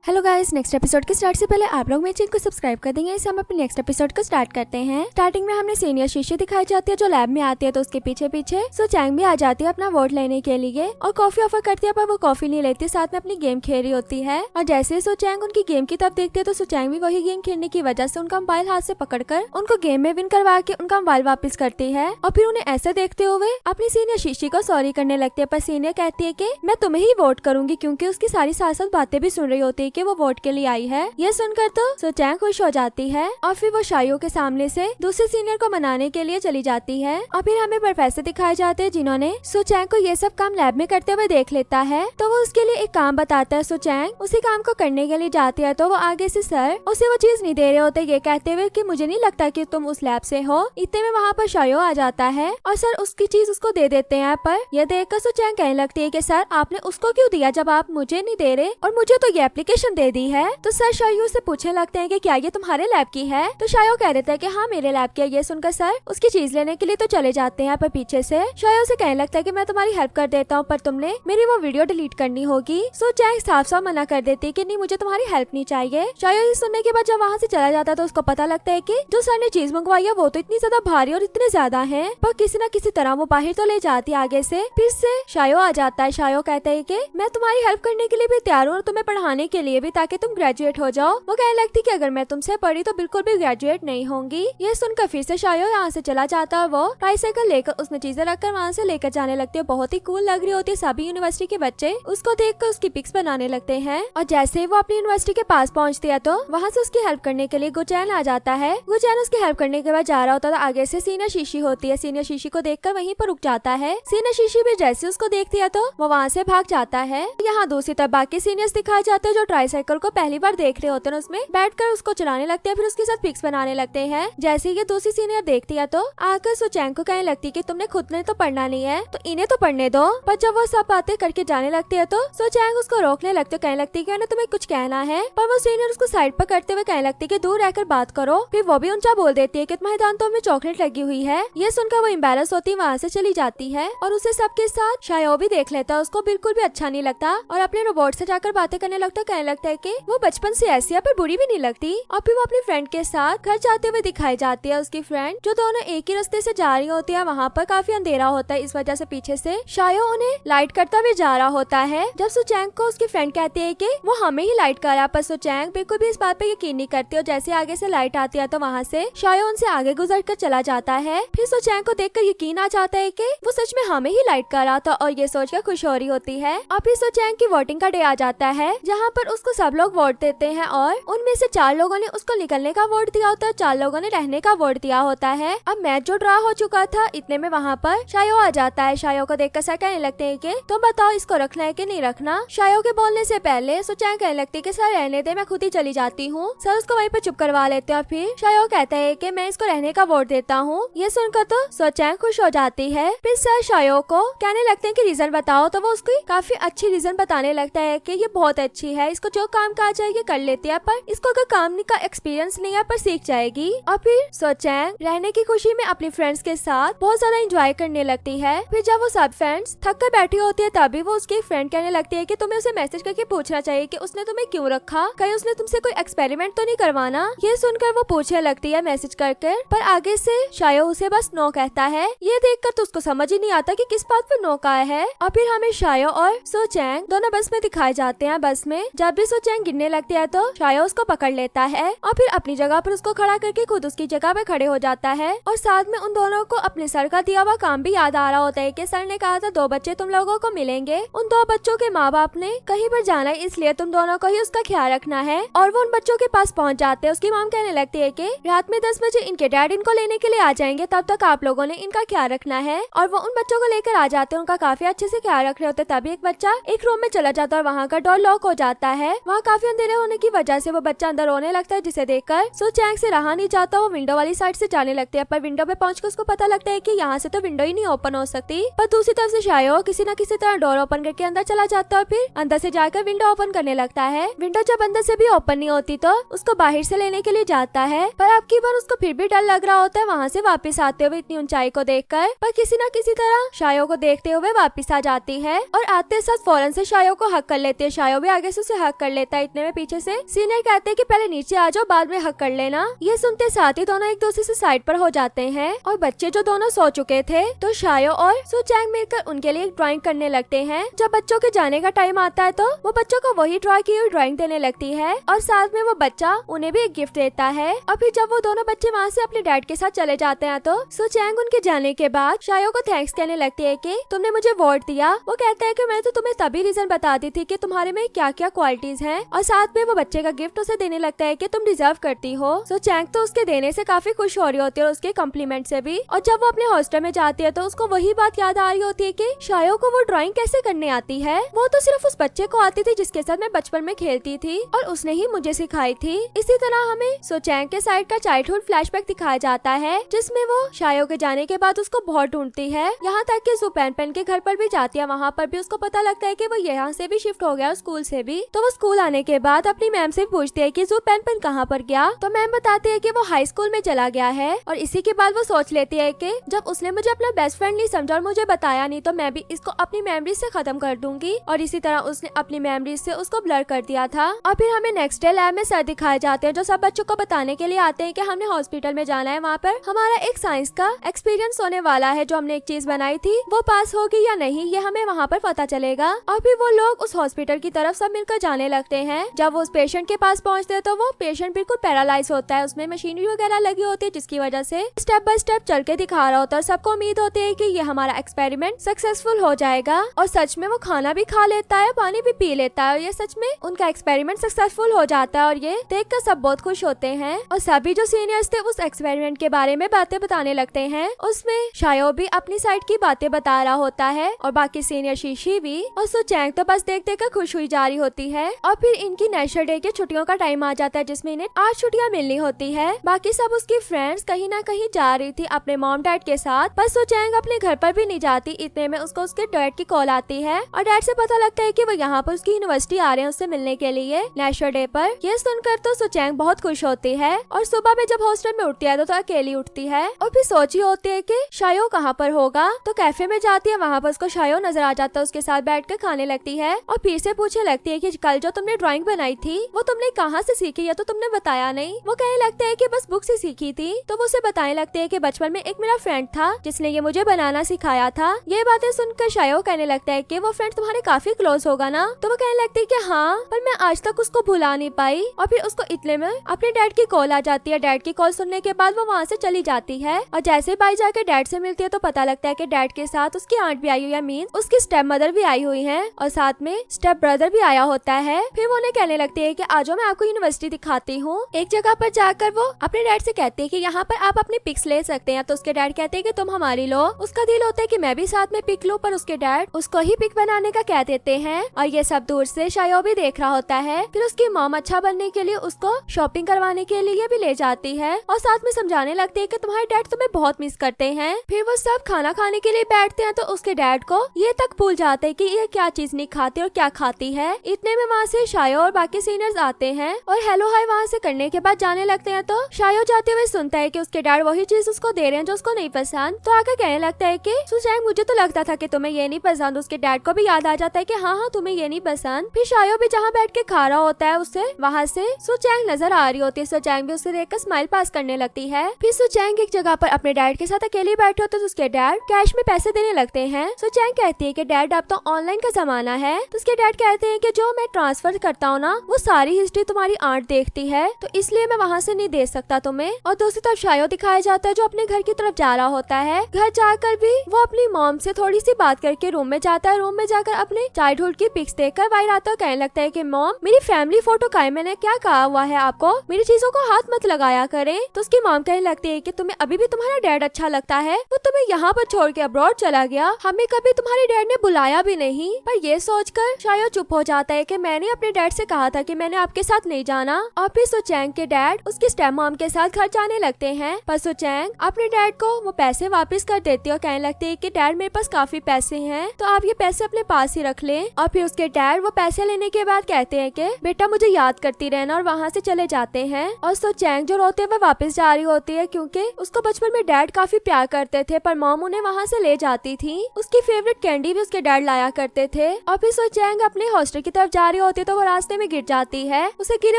Hello guys, next episode के start से पहले आप लोग मेरे चैनल को सब्सक्राइब कर देंगे। इससे हम अपने नेक्स्ट एपिसोड को स्टार्ट करते हैं। स्टार्टिंग में हमने सीनियर शीशी दिखाई जाती है जो लैब में आती है, तो उसके पीछे पीछे सो चैंग भी आ जाती है अपना वोट लेने के लिए और कॉफी ऑफर करती है, पर वो कॉफी नहीं लेती, साथ में अपनी गेम खेल रही होती है। और जैसे सो चैंग उनकी गेम की तरफ देखती है तो सो चैंग भी वही गेम खेलने की वजह से उनका मोबाइल हाथ से पकड़कर उनको गेम में विन करवा के उनका मोबाइल वापस करती है और फिर उन्हें ऐसे देखते हुए अपनी सीनियर शीशी को सॉरी करने लगती है। पर सीनियर कहती है कि मैं तुम्हें ही वोट करूंगी, क्योंकि उसकी सारी साथ बातें भी सुन रही होती है कि वो वोट के लिए आई है। ये सुनकर तो सो चैंग खुश हो जाती है और फिर वो शायो के सामने से दूसरे सीनियर को मनाने के लिए चली जाती है। और फिर हमें प्रोफेसर दिखाए जाते हैं जिन्होंने सो चैंग को ये सब काम लैब में करते हुए देख लेता है, तो वो उसके लिए एक काम बताता है। सो चैंग उसी काम को करने के लिए जाती है, तो वो आगे से सर उसे वो चीज नहीं दे रहे होते, ये कहते हुए कि मुझे नहीं लगता कि तुम उस लैब से हो। इतने में वहाँ पर शायो आ जाता है और सर उसकी चीज उसको दे देते हैं। पर यह देखकर सो चैंग कहने लगती है कि सर आपने उसको क्यों दिया जब आप मुझे नहीं दे रहे, और मुझे तो ये एप्लीकेशन दे दी है। तो सर शायो से पूछने लगते हैं कि क्या ये तुम्हारे लैब की है। तो शायो कह देता है कि हाँ मेरे लैब की है। ये सुनकर सर उसकी चीज लेने के लिए तो चले जाते हैं, पर पीछे से शायो से कहने लगता है कि मैं तुम्हारी हेल्प कर देता हूँ, पर तुमने मेरी वो वीडियो डिलीट करनी होगी। सो चैंग साफ साफ मना कर देती है कि नहीं, मुझे तुम्हारी हेल्प नहीं चाहिए। शायो ये सुनने के बाद जब वहाँ से चला जाता है तो उसको पता लगता है कि जो सर ने चीज मंगवाई है वो तो इतनी ज्यादा भारी और इतने ज्यादा है, पर किसी न किसी तरह वो बाहर तो ले जाती है आगे से। फिर से शायो आ जाता है। शायो कहता है कि मैं तुम्हारी हेल्प करने के लिए भी तैयार हूँ और तुम्हें पढ़ाने के लिए भी, ताकि तुम ग्रेजुएट हो जाओ। वो कहने लगती कि अगर मैं तुमसे पढ़ी तो बिल्कुल भी ग्रेजुएट नहीं होंगी। ये सुनकर फिर से शायो यहाँ से चला जाता है। वो ट्राईसाइकिल लेकर उसमें चीजें रखकर वहाँ से लेकर जाने लगती है। बहुत ही कूल लग रही होती है। सभी यूनिवर्सिटी के बच्चे उसको देखकर उसकी पिक्स बनाने लगते हैं। और जैसे ही वो अपनी यूनिवर्सिटी के पास पहुँचती है तो वहाँ से उसकी हेल्प करने के लिए गुचैन आ जाता है। गुचैन उसकी हेल्प करने के बाद जा रहा होता है, आगे से सीनियर शीशी होती है। सीनियर शीशी को देखकर वहीं पर रुक जाता है। सीनियर शीशी भी जैसे उसको देखती है तो वो वहाँ से भाग जाता है। यहाँ दूसरी तरफ बाकी सीनियर्स दिखाए जाते हैं जो ट्राईसाइकिल को पहली बार देख रहे होते हैं। उसमें बैठकर उसको चलाने लगते हैं, फिर उसके साथ पिक्स बनाने लगते हैं। जैसे ही ये दूसरी सीनियर देखती है तो आकर सो चैंग को कहने लगती है कि तुमने खुद ने तो पढ़ना नहीं है तो इन्हें तो पढ़ने दो। पर जब वो सब बातें करके जाने लगती है तो सो चैंग उसको रोकने लगती है, कहने लगती है कि मैंने तुम्हें कुछ कहना है। पर वो सीनियर उसको साइड पर करते हुए कहने लगती है कि दूर रहकर बात करो। फिर वो भी ऊंचा बोल देती है कि तुम्हारे दांतों में चॉकलेट लगी हुई है। ये सुनकर वो एम्बैरस होती वहाँ से चली जाती है और उसे सबके साथ शायो भी देख लेता है। उसको बिल्कुल भी अच्छा नहीं लगता और अपने रोबोट से जाकर बातें करने लगता है। कहने लगता है कि वो बचपन से ऐसी है पर बुरी भी नहीं लगती। और फिर वो अपनी फ्रेंड के साथ घर जाते हुए दिखाई जाती है। उसकी फ्रेंड जो दोनों एक ही रास्ते से जा रही होती है, वहाँ पर काफी अंधेरा होता है, इस वजह से पीछे से शायो उन्हें लाइट करता हुए जा रहा होता है। जब सो चैंग को उसकी फ्रेंड कहती है कि वो हमें ही लाइट कर रहा, पर सो चैंग बिल्कुल भी इस बात पे यकीन नहीं करती और जैसे आगे से लाइट आती है तो वहाँ से शायो उनसे आगे गुजर कर चला जाता है। फिर सो चैंग को देखकर यकीन आ जाता है कि वो सच में हमें ही लाइट कर रहा था और ये सोचकर खुश हो रही होती है। और फिर सो चैंग की वोटिंग का डे आ जाता है जहाँ पर उसको सब लोग वोट देते हैं और उनमें से 4 लोगों ने उसको निकलने का वोट दिया होता है, 4 लोगों ने रहने का वोट दिया होता है। अब मैच जो ड्रा हो चुका था, इतने में वहाँ पर शायो आ जाता है। शायो को देखकर सर कहने लगते हैं कि तुम बताओ इसको रखना है कि नहीं रखना। शायो के बोलने से पहले सो चैंग कहने लगती है कि सर रहने दे, मैं खुद ही चली जाती हूँ। सर उसको वहीं पर चुप करवा लेते हैं और फिर शायो कहता है कि मैं इसको रहने का वोट देता हूँ। ये सुनकर तो सो चैंग खुश हो जाती है। फिर सर शायो को कहने लगते हैं कि रीजन बताओ, तो वो उसकी काफी अच्छी रीजन बताने लगता है कि ये बहुत अच्छी है, इसको जो काम का चाहिए कर लेती है, पर इसको अगर काम का एक्सपीरियंस नहीं है पर सीख जाएगी। और फिर सो चैंग रहने की खुशी में अपनी फ्रेंड्स के साथ बहुत ज्यादा एंजॉय करने लगती है। फिर जब वो सब फ्रेंड्स थक कर बैठी होती है तभी वो उसकी फ्रेंड कहने लगती है कि तुम्हें उसे मैसेज करके पूछना चाहिए कि उसने तुम्हें क्यों रखा, कहीं उसने तुमसे कोई एक्सपेरिमेंट तो नहीं करवाना। ये सुनकर वो पूछने लगती है मैसेज करके, पर आगे से शायो उसे बस नो कहता है। ये देखकर तो उसको समझ ही नहीं आता कि किस बात पर नो कहा है। और फिर हमें शायो और सो चैंग दोनों बस में दिखाए जाते हैं। बस में जब भी सो चैंग गिरने लगती है तो शायो उसको पकड़ लेता है और फिर अपनी जगह पर उसको खड़ा करके खुद उसकी जगह पे खड़े हो जाता है। और साथ में उन दोनों को अपने सर का दिया हुआ काम भी याद आ रहा होता है कि सर ने कहा था 2 बच्चे तुम लोगों को मिलेंगे। उन 2 बच्चों के माँ बाप ने कहीं पर जाना है, इसलिए तुम दोनों को ही उसका ख्याल रखना है। और वो उन बच्चों के पास पहुँच जाते हैं। उसकी माम कहने लगती है कि रात में 10 बजे इनके डैड इनको लेने के लिए आ जाएंगे, तब तक आप लोगों ने इनका ख्याल रखना है। और वो उन बच्चों को लेकर आ जाते हैं, उनका काफी अच्छे से ख्याल रख रहे होते। तभी एक बच्चा एक रूम में चला जाता है और वहाँ का डोर लॉक हो जाता है। वहाँ काफी अंधेरे होने की वजह से वो बच्चा अंदर रोने लगता है, जिसे देखकर सो चैंग से रहा नहीं जाता। वो विंडो वाली साइड से जाने लगती है, पर विंडो पे पहुंचकर उसको पता लगता है कि यहाँ से तो विंडो ही नहीं ओपन हो सकती। पर दूसरी तरफ से शायो किसी न किसी तरह डोर ओपन करके अंदर चला जाता है और फिर अंदर से जाकर विंडो ओपन करने लगता है। विंडो जब अंदर से भी ओपन नहीं होती तो उसको बाहर से लेने के लिए जाता है, पर अब की बार उसको फिर भी डर लग रहा होता है वहाँ से वापस आते हुए इतनी ऊंचाई को देखकर। पर किसी न किसी तरह शायो को देखते हुए वापस आ जाती है और आते साथ फौरन से शायो को हक कर लेती है। शायो भी आगे से उसे हक हक कर लेता है। इतने में पीछे से सीनियर कहते हैं कि पहले नीचे आ जाओ, बाद में हक कर लेना। ये सुनते साथ ही दोनों एक दूसरे से साइड पर हो जाते हैं और बच्चे जो दोनों सो चुके थे तो शायो और सो चैंग मिलकर उनके लिए एक ड्राइंग करने लगते हैं। जब बच्चों के जाने का टाइम आता है तो वो बच्चों को वही ड्रॉ की हुई ड्राइंग देने लगती है और साथ में वो बच्चा उन्हें भी एक गिफ्ट देता है। और फिर जब वो दोनों बच्चे वहाँ से अपने डैड के साथ चले जाते हैं तो सो चैंग उनके जाने के बाद शायो को थैंक्स कहने लगती है कि तुमने मुझे वोट दिया। वो कहता है कि मैं तो तुम्हें तभी रीजन बताती थी कि तुम्हारे में क्या क्या क्वालिटीज हैं, और साथ में वो बच्चे का गिफ्ट उसे देने लगता है कि तुम डिजर्व करती हो। सो चैंग तो उसके देने से काफी खुश हो रही होती है और उसके कॉम्प्लीमेंट से भी। और जब वो अपने हॉस्टल में जाती है तो उसको वही बात याद आ रही होती है कि शायो को वो ड्राइंग कैसे करने आती है। वो तो सिर्फ उस बच्चे को आती थी जिसके साथ मैं बचपन में खेलती थी और उसने ही मुझे सिखाई थी। इसी तरह हमें सो चैंग के साइड का चाइल्डहुड फ्लैशबैक दिखाया जाता है जिसमें वो शायो के जाने के बाद उसको बहुत ढूंढती है, यहाँ तक कि जू पेन पेन के घर पर भी जाती है। वहाँ पर भी उसको पता लगता है कि वो यहाँ से भी शिफ्ट हो गया स्कूल से भी। तो वो स्कूल आने के बाद अपनी मैम से पूछती है कि जू पेन पेन कहाँ पर गया। तो मैम बताती है कि वो हाई स्कूल में चला गया है। और इसी के बाद वो सोच लेती है कि जब उसने मुझे अपना बेस्ट फ्रेंड नहीं समझा और मुझे बताया नहीं तो मैं भी इसको अपनी मेमोरी से खत्म कर दूंगी। और इसी तरह उसने अपनी मेमोरी से उसको ब्लर कर दिया था। और फिर हमें नेक्स्ट डे लैब में सर दिखाए जाते हैं जो सब बच्चों को बताने के लिए आते हैं कि हमने हॉस्पिटल में जाना है, वहाँ पर हमारा एक साइंस का एक्सपीरियंस होने वाला है। जो हमने एक चीज बनाई थी वो पास होगी या नहीं ये हमें वहाँ पर पता चलेगा। और फिर वो लोग उस हॉस्पिटल की तरफ सब मिलकर जाने लगते हैं। जब वो उस पेशेंट के पास पहुँचते हैं तो वो पेशेंट बिल्कुल पैरालाइज होता है, उसमें मशीनरी वगैरह लगी होती है जिसकी वजह से स्टेप बाय स्टेप चल के दिखा रहा होता है। सबको उम्मीद होती है कि ये हमारा एक्सपेरिमेंट सक्सेसफुल हो जाएगा। और सच में वो खाना भी खा लेता है, पानी भी पी लेता है और ये सच में उनका एक्सपेरिमेंट सक्सेसफुल हो जाता है। और ये देखकर सब बहुत खुश होते हैं और सभी जो सीनियर्स थे उस एक्सपेरिमेंट के बारे में बातें बताने लगते हैं। उसमें शायो भी अपनी साइड की बातें बता रहा होता है और बाकी सीनियर शीशी भी। और सो चैंग तो बस देख देख कर खुश हुई जा रही होती है। और फिर इनकी नेशनल डे की छुट्टियों का टाइम आ जाता है जिसमें इन्हें 8 छुट्टियां मिलनी होती है। बाकी सब उसकी फ्रेंड्स कहीं ना कहीं जा रही थी अपने मॉम डैड के साथ, पर सो चैंग अपने घर पर भी नहीं जाती। इतने में उसको उसके डैड की कॉल आती है और डैड से पता लगता है कि वो यहाँ पर उसकी यूनिवर्सिटी आ रहे हैं उससे मिलने के लिए नेशनल डे पर। यह सुनकर तो सो चैंग बहुत खुश होती है और सुबह में जब हॉस्टल में उठती है तो अकेली उठती है और फिर सोची होती है कि शायो कहाँ पर होगा। तो कैफे में जाती है, वहाँ पर उसको शायो नजर आ जाता है, उसके साथ बैठकर खाने लगती है और फिर से पूछने लगती है कि कल जो तुमने ड्राइंग बनाई थी वो तुमने कहाँ से सीखी, या तो तुमने बताया नहीं। वो कहने लगता है कि बस बुक से सीखी थी। तो वो उसे बताने लगते है कि बचपन में एक मेरा फ्रेंड था जिसने ये मुझे बनाना सिखाया था। ये बातें सुनकर शायो कहने लगता है कि वो फ्रेंड तुम्हारे काफी क्लोज होगा ना। तो वो कहने लगती है कि हाँ, पर मैं आज तक उसको भुला नहीं पाई। और फिर उसको इतने में अपने डैड की कॉल आ जाती है। डैड की कॉल सुनने के बाद वो वहाँ से चली जाती है और जैसे बाई जाके डैड से मिलती है तो पता लगता है कि डैड के साथ उसकी आंट भी आई हुई है, मीन उसकी स्टेप मदर भी आई हुई है और साथ में स्टेप ब्रदर भी आया होता है। फिर वो उन्हें कहने लगती है कि आजो मैं आपको यूनिवर्सिटी दिखाती हूँ। एक जगह पर जाकर वो अपने डैड से कहती है कि यहाँ पर आप अपनी पिक्स ले सकते हैं। तो उसके डैड कहते हैं कि तुम हमारी लो। उसका दिल होता है कि मैं भी साथ में पिक लूं, पर उसके डैड उसको ही पिक बनाने का कह देते हैं। और ये सब दूर से शायो भी देख रहा होता है। फिर उसकी मॉम अच्छा बनने के लिए उसको शॉपिंग करवाने के लिए भी ले जाती है और साथ में समझाने लगती है कि तुम्हारे डैड तुम्हें बहुत मिस करते हैं। फिर वो सब खाना खाने के लिए बैठते हैं तो उसके डैड को ये तक भूल जाते हैं कि ये क्या चीज नहीं खाती और क्या खाती है। इतने में वहाँ से शायो और बाकी सीनियर्स आते हैं और हेलो हाय वहाँ से करने के बाद जाने लगते हैं। तो शायो जाते हुए सुनता है कि उसके डैड वही चीज उसको दे रहे हैं जो उसको नहीं पसंद। तो आकर कहने लगता है कि सुचैंग मुझे तो लगता था कि तुम्हें ये नहीं पसंद। उसके डैड को भी याद आ जाता है कि हाँ हाँ तुम्हें ये नहीं पसंद। फिर शायो भी जहाँ बैठ के खा रहा होता है उससे वहाँ से सुचैंग नजर आ रही होती है। सुचैंग भी उसे देखकर स्माइल पास करने लगती है। फिर सुचैंग एक जगह पर अपने डैड के साथ अकेले बैठे होते तो उसके डैड कैश में पैसे देने लगते हैं। सुचैंग कहती है कि डैड अब तो ऑनलाइन का जमाना है। तो उसके डैड कहते हैं कि जो मैं ट्रांसफर करता हूँ ना वो सारी हिस्ट्री तुम्हारी आंट देखती है, तो इसलिए मैं वहाँ से नहीं दे सकता तुम्हें। और दूसरी तरफ शायो दिखाया जाता है जो अपने घर की तरफ जा रहा होता है। घर जाकर भी वो अपनी मॉम से थोड़ी सी बात करके रूम में जाता है। रूम में जाकर अपने चाइल्डहुड की पिक्स देखकर बाहर आता है, कहने लगता है कि मॉम मेरी फैमिली फोटो का है, मैंने क्या कहा हुआ है आपको, मेरी चीजों को हाथ मत लगाया करें। तो उसकी मॉम कहने लगती है कि तुम्हें अभी भी तुम्हारा डैड अच्छा लगता है, वो तुम्हें यहाँ पर छोड़ के अब्रॉड चला गया, हमें कभी तुम्हारे डैड ने बुलाया भी नहीं। पर ये सोचकर शायो चुप हो जाता है कि मैंने अपने डैड से कहा था कि मैंने आपके साथ नहीं जाना। और फिर सुचैंग के डैड उसकी स्टेप मॉम के साथ घर जाने लगते हैं। पर सुचैंग अपने डैड को वो पैसे वापस कर देती है और कहने लगती है कि डैड मेरे पास काफी पैसे हैं, तो आप ये पैसे अपने पास ही रख लें। और फिर उसके डैड वो पैसे लेने के बाद कहते हैं कि बेटा मुझे याद करती रहना, और वहाँ से चले जाते हैं। और सुचैंग जो रोते हुए वापस जा रही होती है क्योंकि उसको बचपन में डैड काफी प्यार करते थे, पर मॉम उन्हें वहाँ से ले जाती थी। उसकी फेवरेट कैंडी भी उसके डैड लाया करते थे। और फिर सुचैंग अपने हॉस्टल की तरफ जा रही होती है तो वो रास्ते में गिर जाती है। उसे गिरे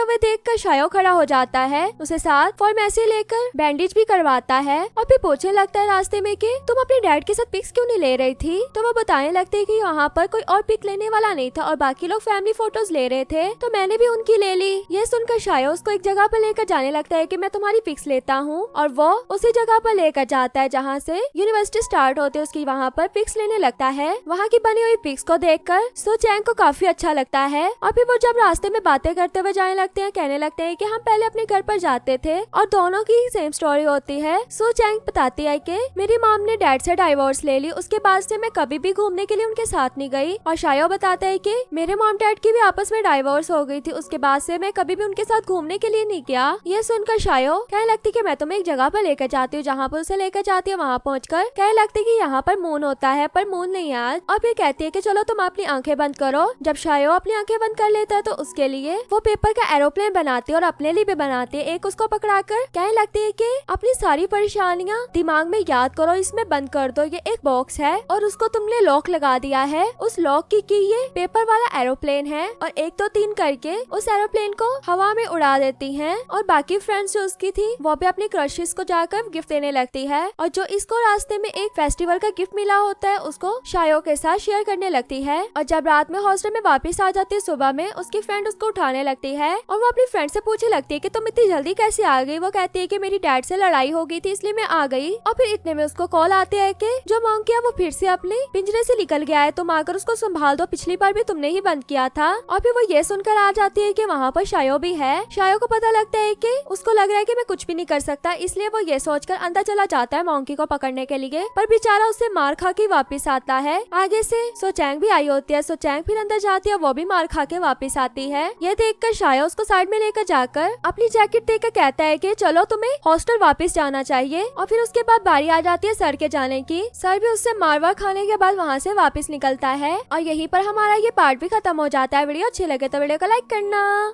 हुए देखकर शायो खड़ा हो जाता है, उसे साथ फार्मेसी लेकर बैंडेज भी करवाता है और फिर पूछने लगता है रास्ते में कि तुम अपने डैड के साथ पिक्स क्यों नहीं ले रही थी। तो वो बताने लगती है कि वहाँ पर कोई और पिक लेने वाला नहीं था और बाकी लोग फैमिली फोटोज ले रहे थे, तो मैंने भी उनकी ले ली। ये सुनकर शायो उसको एक जगह पर लेकर जाने लगता है कि मैं तुम्हारी पिक्स लेता हूँ, और वो उसी जगह पर लेकर जाता है जहाँ से यूनिवर्सिटी स्टार्ट होती है उसकी। वहाँ पर पिक्स लेने लगता है। वहाँ की बनी हुई पिक्स को देखकर सो चैंग को काफी अच्छा लगता है और फिर वो जब रास्ते में बातें करते हुए जाने लगते हैं, कहने लगते हैं कि हम पहले अपने घर पर जाते थे, और दोनों की सेम स्टोरी होती है। सो चैंग बताती है कि मेरी मॉम ने डैड से डाइवोर्स ले ली, उसके बाद से मैं कभी भी घूमने के लिए उनके साथ नहीं गई। और शायो बताता है कि मेरे मॉम डैड की भी आपस में डाइवोर्स हो गई थी, उसके बाद से मैं कभी भी उनके साथ घूमने के लिए नहीं गया। ये सुनकर शायो कहने लगती कि मैं तुम्हें एक जगह पर लेकर जाती हूँ। जहाँ पर उसे लेकर जाती है वहाँ पहुँचकर कहने लगती कि यहाँ पर मून होता है, पर मून नहीं आज। और फिर कहती है कि चलो तुम अपनी आंखें बंद करो। जब शायो अपनी आंखें बंद कर लेता है तो उसके लिए वो पेपर का एरोप्लेन बनाती है और अपने लिए भी बनाती है। एक उसको पकड़ाकर कहने लगती है कि अपनी सारी परेशानियां दिमाग में याद करो, इसमें बंद कर दो, ये एक बॉक्स है और उसको तुमने लॉक लगा दिया है। उस लॉक की ये पेपर वाला एरोप्लेन है, और 1 2 3 करके उस एरोप्लेन को हवा में उड़ा देती हैं। और बाकी फ्रेंड्स जो उसकी थी वो भी अपनी क्रशेस को जाकर गिफ्ट देने लगती है, और जो इसको रास्ते में एक फेस्टिवल का गिफ्ट मिला होता है उसको शायो के साथ शेयर करने लगती है। और जब रात में हॉस्टल में वापस आ जाती है सुबह में, उसकी फ्रेंड उसको उठाने लगती है और वो अपनी फ्रेंड से पूछने लगती है कि तुम इतनी जल्दी कैसे आ गई। वो कहती है कि मेरी डैड से लड़ाई हो गई थी इसलिए मैं आ गई। और फिर इतने में उसको कॉल आती है कि जो मॉन्की है वो फिर से अपने पिंजरे से निकल गया है, तुम आकर उसको संभाल दो, पिछली बार भी तुमने ही बंद किया था। और फिर वो ये सुनकर आ जाती है कि वहाँ पर शायो भी है। शायो को पता लगता है कि उसको लग रहा है कि मैं कुछ भी नहीं कर सकता, इसलिए वो ये सोचकर अंदर चला जाता है मॉन्की को पकड़ने के लिए, पर बेचारा उससे मार खा के वापिस आता है। आगे से सो चैंग भी आई होती है। सो चैंग फिर अंदर जाती है, वो भी मार खा के वापिस आती है। ये देखकर शायो उसको साइड में लेकर जाकर अपनी जैकेट देकर कहता है कि चलो तुम्हें हॉस्टल वापस जाना चाहिए। और फिर उसके बाद बारी आ जाती है सर के जाने की। सर भी उससे मारवार खाने के बाद वहाँ से वापस निकलता है। और यहीं पर हमारा ये पार्ट भी खत्म हो जाता है। वीडियो अच्छी लगे तो वीडियो को लाइक करना।